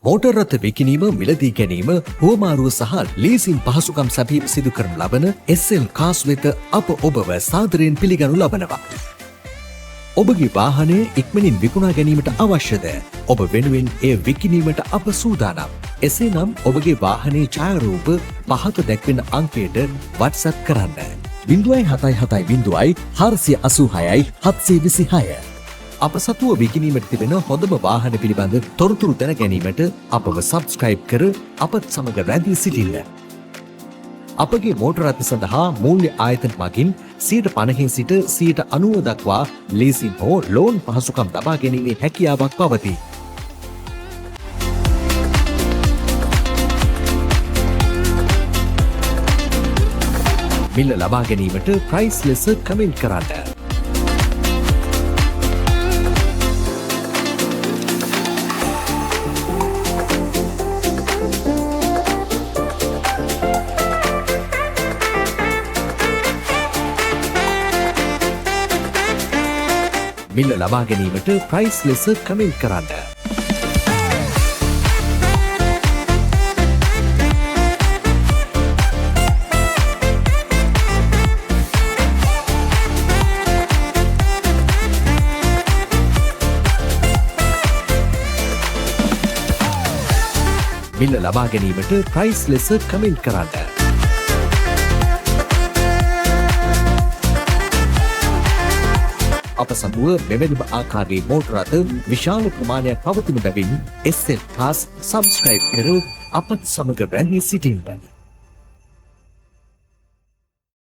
Motor රථ විකිණීම, මිලදී ගැනීම, හුවමාරුව සහ ලීසින් පහසුකම් සැපීම සිදු කරනු ලබන SL කාස් වෙත අප ඔබව සාදරයෙන් පිළිගනු ලබනවා. ඔබගේ වාහනය ඉක්මනින් විකුණා ගැනීමට අවශ්‍යද? ඔබ වෙනුවෙන් එය විකිණීමට අප සූදානම්. එසේනම් ඔබගේ වාහනයේ ඡායාරූප පහත දැක්වෙන අංකයට WhatsApp කරන්න. 077 486 726. අප සතුව විකිණීමට තිබෙන හොඳම වාහන පිළිබඳ තොරතුරු දැන ගැනීමට අපව සබ්ස්ක්‍රයිබ් කර අපත් සමග රැඳී සිටින්න. අපගේ මෝටර රථ සඳහා මූල්‍ය ආයතන මගින් 50% සිට 90% දක්වා ලීසින් හෝ ලෝන් පහසුකම් ලබා ගැනීමේ හැකියාවක් පවතී. මිල ලබා ගැනීමට ප්‍රයිස් ලෙස කමෙන්ට් කරන්න. මිල ලබා ගැනීමට ප්‍රයිස් ලෙස කමෙන්ට් කරන්න. මිල ලබා ගැනීමට ප්‍රයිස් ලෙස කමෙන්ට් කරන්න. අප සමුව මෙවැනිම ආකාරයේ මෝටර රථ විශාල ප්‍රමාණයක් පවතින බැවින් SL කාස් සබ්ස්ක්‍රයිබ් කර අපත් සමග රැඳී සිටින්න.